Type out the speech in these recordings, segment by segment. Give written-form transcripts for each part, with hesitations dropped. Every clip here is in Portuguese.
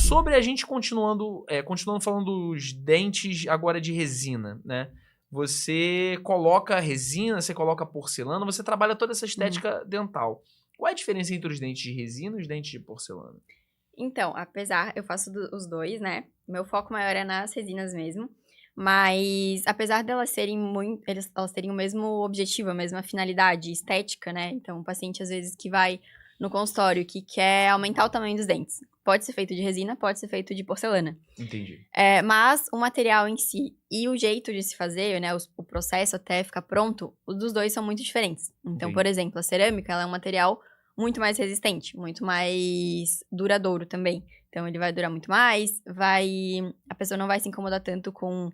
Sobre a gente continuando falando dos dentes agora de resina, né? Você coloca resina, você coloca porcelana, você trabalha toda essa estética dental. Qual é a diferença entre os dentes de resina e os dentes de porcelana? Então, eu faço os dois, né? Meu foco maior é nas resinas mesmo. Mas, apesar delas serem elas terem o mesmo objetivo, a mesma finalidade estética, né? Então, o paciente, às vezes, que vai no consultório que quer aumentar o tamanho dos dentes. Pode ser feito de resina, pode ser feito de porcelana. Entendi. Mas o material em si e o jeito de se fazer, né? O processo até ficar pronto, os dos dois são muito diferentes. Então, Entendi. por exemplo, a cerâmica, ela é um material muito mais resistente, muito mais duradouro também. Então, ele vai durar muito mais, a pessoa não vai se incomodar tanto com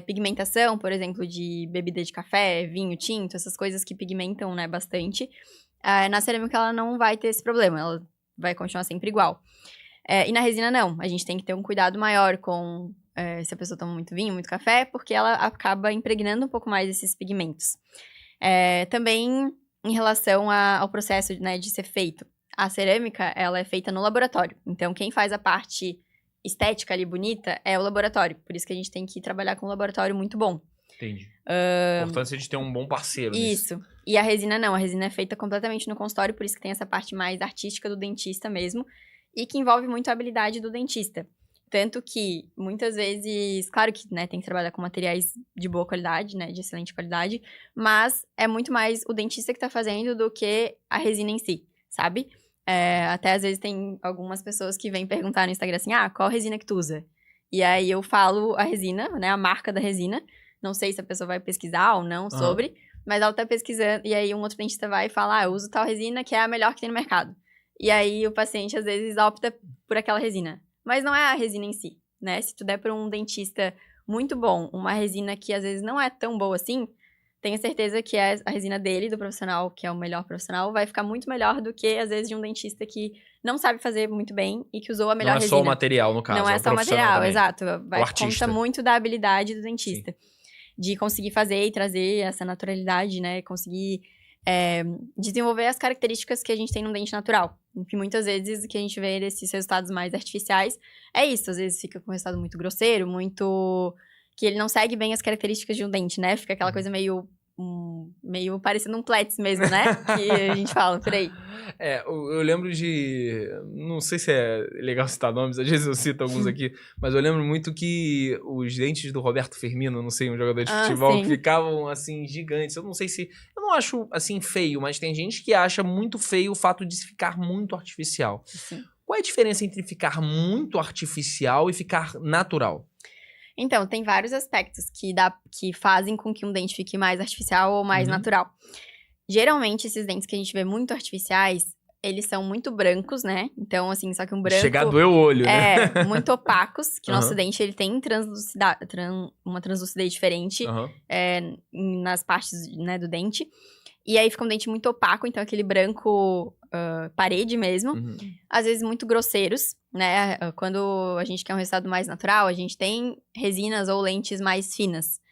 pigmentação, por exemplo, de bebida de café, vinho tinto, essas coisas que pigmentam, né, bastante. Na cerâmica, ela não vai ter esse problema, ela vai continuar sempre igual. E na resina, não. A gente tem que ter um cuidado maior com se a pessoa toma muito vinho, muito café, porque ela acaba impregnando um pouco mais esses pigmentos. Também, em relação ao processo, né, de ser feito. A cerâmica, ela é feita no laboratório. Então, quem faz a parte estética ali, bonita, é o laboratório. Por isso que a gente tem que trabalhar com um laboratório muito bom. Entendi. A importância de ter um bom parceiro nisso. Isso. E a resina, não. A resina é feita completamente no consultório, por isso que tem essa parte mais artística do dentista mesmo. E que envolve muito a habilidade do dentista. Tanto que, muitas vezes, claro que, né, tem que trabalhar com materiais de boa qualidade, né, de excelente qualidade, mas é muito mais o dentista que tá fazendo do que a resina em si, sabe? Até às vezes tem algumas pessoas que vêm perguntar no Instagram assim, qual resina que tu usa? E aí eu falo a resina, né, a marca da resina, não sei se a pessoa vai pesquisar ou não sobre, mas ela tá pesquisando, e aí um outro dentista vai e fala, eu uso tal resina que é a melhor que tem no mercado. E aí o paciente, às vezes, opta por aquela resina. Mas não é a resina em si, né? Se tu der para um dentista muito bom, uma resina que, às vezes, não é tão boa assim, tenha certeza que a resina dele, do profissional, que é o melhor profissional, vai ficar muito melhor do que, às vezes, de um dentista que não sabe fazer muito bem e que usou a melhor resina. Não é só o material, no caso, não é o só o profissional material, também. exato. Artista. Conta muito da habilidade do dentista. Sim. De conseguir fazer e trazer essa naturalidade, né? Conseguir desenvolver as características que a gente tem no dente natural. Que muitas vezes o que a gente vê desses resultados mais artificiais é isso. Às vezes fica com um resultado muito grosseiro, muito... que ele não segue bem as características de um dente, né? Fica aquela coisa meio parecendo um Pletz mesmo, né? Que a gente fala por aí. Eu lembro de... Não sei se é legal citar nomes, às vezes eu cito alguns aqui, mas eu lembro muito que os dentes do Roberto Firmino, não sei, um jogador de futebol, que ficavam, assim, gigantes. Eu não sei se... Eu não acho, assim, feio, mas tem gente que acha muito feio o fato de ficar muito artificial. Sim. Qual é a diferença entre ficar muito artificial e ficar natural? Então, tem vários aspectos que fazem com que um dente fique mais artificial ou mais natural. Geralmente, esses dentes que a gente vê muito artificiais, eles são muito brancos, né? Então, assim, só que um branco... Chega a doer o olho, né? Muito opacos, que o nosso dente, ele tem uma translucidez diferente nas partes, né, do dente. E aí fica um dente muito opaco, então aquele branco parede mesmo. Às vezes muito grosseiros, né? Quando a gente quer um resultado mais natural, a gente tem resinas ou lentes mais finas.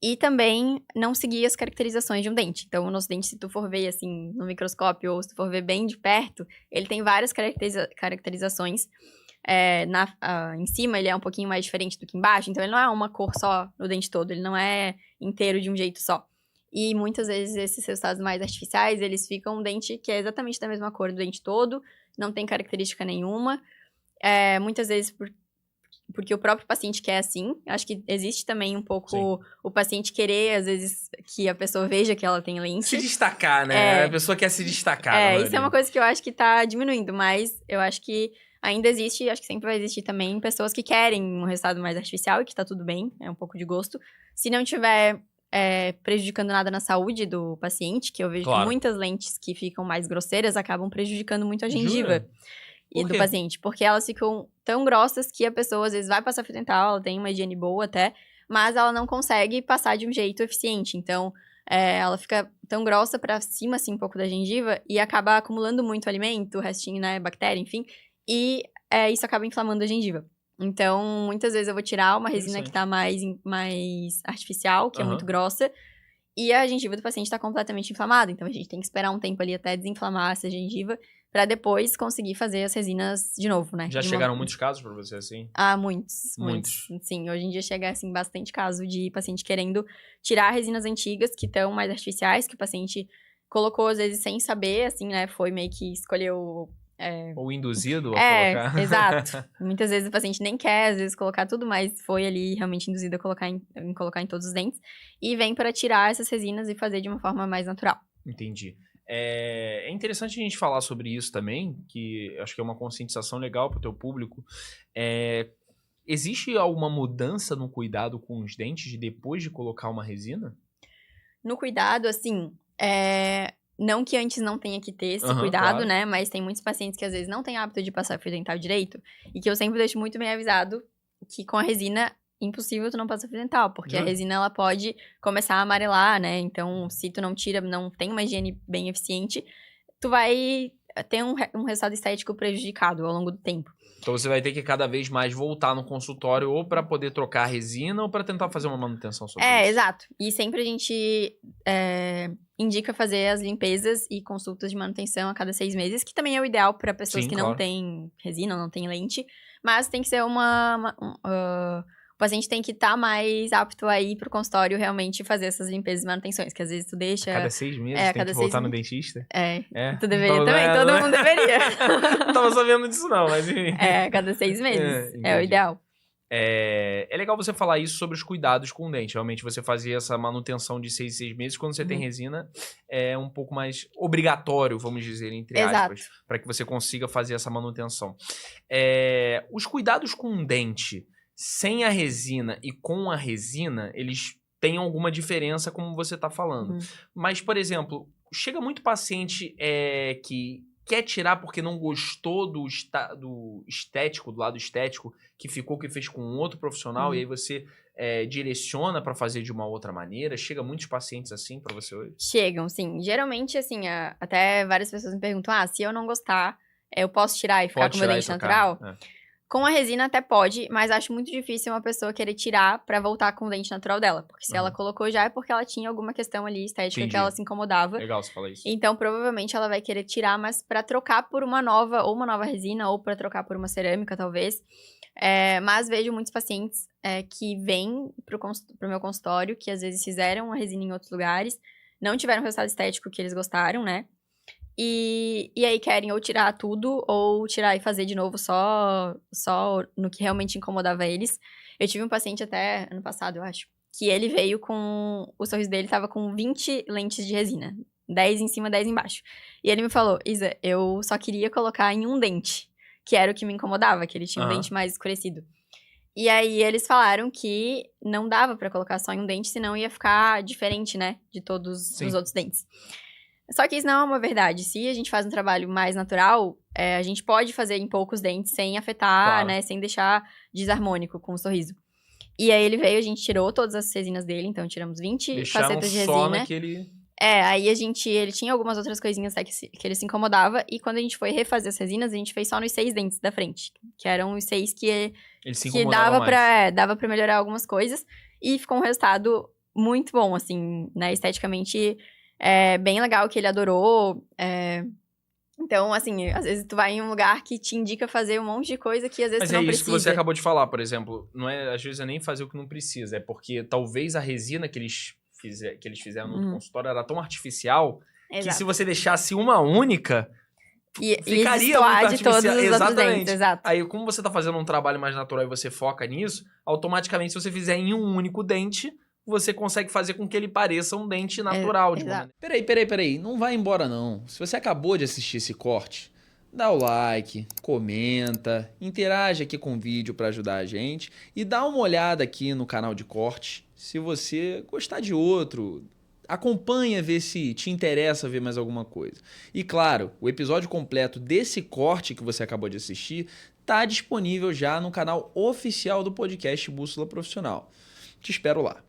E também não seguir as caracterizações de um dente. Então, o nosso dente, se tu for ver, assim, no microscópio, ou se tu for ver bem de perto, ele tem várias caracterizações. Em cima, ele é um pouquinho mais diferente do que embaixo. Então, ele não é uma cor só no dente todo. Ele não é inteiro de um jeito só. E muitas vezes esses resultados mais artificiais, eles ficam um dente que é exatamente da mesma cor do dente todo, não tem característica nenhuma. Muitas vezes porque o próprio paciente quer assim. Acho que existe também um pouco o paciente querer, às vezes, que a pessoa veja que ela tem lente. Se destacar, né? A pessoa quer se destacar. Isso é uma coisa que eu acho que tá diminuindo, mas eu acho que ainda existe, acho que sempre vai existir também pessoas que querem um resultado mais artificial e que tá tudo bem, é um pouco de gosto. Se não tiver prejudicando nada na saúde do paciente, que eu vejo que muitas lentes que ficam mais grosseiras acabam prejudicando muito a gengiva. E do paciente, porque elas ficam tão grossas que a pessoa às vezes vai passar fio dental, ela tem uma higiene boa até, mas ela não consegue passar de um jeito eficiente. Então, ela fica tão grossa pra cima, assim, um pouco da gengiva e acaba acumulando muito alimento, restinho, né, bactéria, enfim, e isso acaba inflamando a gengiva. Então, muitas vezes eu vou tirar uma resina que tá mais artificial, que é muito grossa, e a gengiva do paciente tá completamente inflamada. Então, a gente tem que esperar um tempo ali até desinflamar essa gengiva pra depois conseguir fazer as resinas de novo, né? Já chegaram muitos casos pra você assim? Muitos. Sim, hoje em dia chega, assim, bastante caso de paciente querendo tirar resinas antigas que estão mais artificiais, que o paciente colocou, às vezes, sem saber, assim, né? Foi meio que escolheu... Ou induzido a colocar. Exato. Muitas vezes o paciente nem quer, às vezes, colocar tudo, mas foi ali realmente induzido a colocar em todos os dentes. E vem para tirar essas resinas e fazer de uma forma mais natural. Entendi. É interessante a gente falar sobre isso também, que acho que é uma conscientização legal para o teu público. Existe alguma mudança no cuidado com os dentes depois de colocar uma resina? No cuidado, assim, não que antes não tenha que ter esse cuidado, claro, né? Mas tem muitos pacientes que às vezes não têm hábito de passar fio dental direito e que eu sempre deixo muito bem avisado que com a resina, impossível tu não passar fio dental, porque a resina ela pode começar a amarelar, né? Então, se tu não tira, não tem uma higiene bem eficiente, tu vai ter um resultado estético prejudicado ao longo do tempo. Então você vai ter que cada vez mais voltar no consultório ou para poder trocar a resina ou para tentar fazer uma manutenção sobre isso. Exato. E sempre a gente indica fazer as limpezas e consultas de manutenção a cada 6 meses, que também é o ideal para pessoas que não têm resina, não têm lente. Mas tem que ser o paciente tem que estar mais apto a ir pro consultório realmente fazer essas limpezas e manutenções, que às vezes tu deixa... A cada 6 meses tem que voltar no dentista? Tu deveria então, também, todo mundo deveria. Não tava sabendo disso não, mas enfim. A cada 6 meses, é o ideal. É legal você falar isso sobre os cuidados com o dente. Realmente você fazia essa manutenção de 6 em 6 meses. Quando você tem resina, é um pouco mais obrigatório, vamos dizer, entre aspas, para que você consiga fazer essa manutenção. Os cuidados com o dente... Sem a resina e com a resina, eles têm alguma diferença, como você está falando. Mas, por exemplo, chega muito paciente que quer tirar porque não gostou do estético, do lado estético, que fez com um outro profissional, e aí você direciona para fazer de uma outra maneira. Chega muitos pacientes assim para você hoje? Chegam, sim. Geralmente, assim, até várias pessoas me perguntam, se eu não gostar, eu posso tirar e ficar com o meu dente natural? Com a resina até pode, mas acho muito difícil uma pessoa querer tirar pra voltar com o dente natural dela. Porque se ela colocou já é porque ela tinha alguma questão ali estética que ela se incomodava. Legal você falar isso. Então, provavelmente, ela vai querer tirar, mas pra trocar por uma nova resina, ou pra trocar por uma cerâmica, talvez. Mas vejo muitos pacientes que vêm pro meu consultório, que às vezes fizeram a resina em outros lugares, não tiveram o resultado estético que eles gostaram, né? E aí querem ou tirar tudo, ou tirar e fazer de novo só no que realmente incomodava eles. Eu tive um paciente até ano passado, eu acho, que ele veio com... O sorriso dele tava com 20 lentes de resina. 10 em cima, 10 embaixo. E ele me falou, Isa, eu só queria colocar em um dente, que era o que me incomodava, que ele tinha um dente mais escurecido. E aí eles falaram que não dava pra colocar só em um dente, senão ia ficar diferente, né, de todos os outros dentes. Só que isso não é uma verdade. Se a gente faz um trabalho mais natural, a gente pode fazer em poucos dentes sem afetar, né? Sem deixar desarmônico com o sorriso. E aí ele veio, a gente tirou todas as resinas dele, então tiramos 20 facetas de resina. Só naquele... Aí ele tinha algumas outras coisinhas até que ele se incomodava. E quando a gente foi refazer as resinas, a gente fez só nos 6 dentes da frente. Que eram os 6 que dava pra melhorar algumas coisas. E ficou um resultado muito bom, assim, né? Esteticamente... bem legal, que ele adorou. Então, assim, às vezes tu vai em um lugar que te indica fazer um monte de coisa que às vezes tu não precisa. Mas é isso que você acabou de falar, por exemplo. Não às vezes é nem fazer o que não precisa. É porque talvez a resina que eles fizeram no consultório era tão artificial que se você deixasse uma única... ficaria muito artificial. Exatamente. Aí, como você tá fazendo um trabalho mais natural e você foca nisso, automaticamente, se você fizer em um único dente... você consegue fazer com que ele pareça um dente natural. Peraí, não vai embora não. Se você acabou de assistir esse corte, dá o like, comenta, interage aqui com o vídeo para ajudar a gente e dá uma olhada aqui no canal de corte. Se você gostar de outro, acompanha, ver se te interessa ver mais alguma coisa. E claro, o episódio completo desse corte que você acabou de assistir está disponível já no canal oficial do podcast Bússola Profissional. Te espero lá.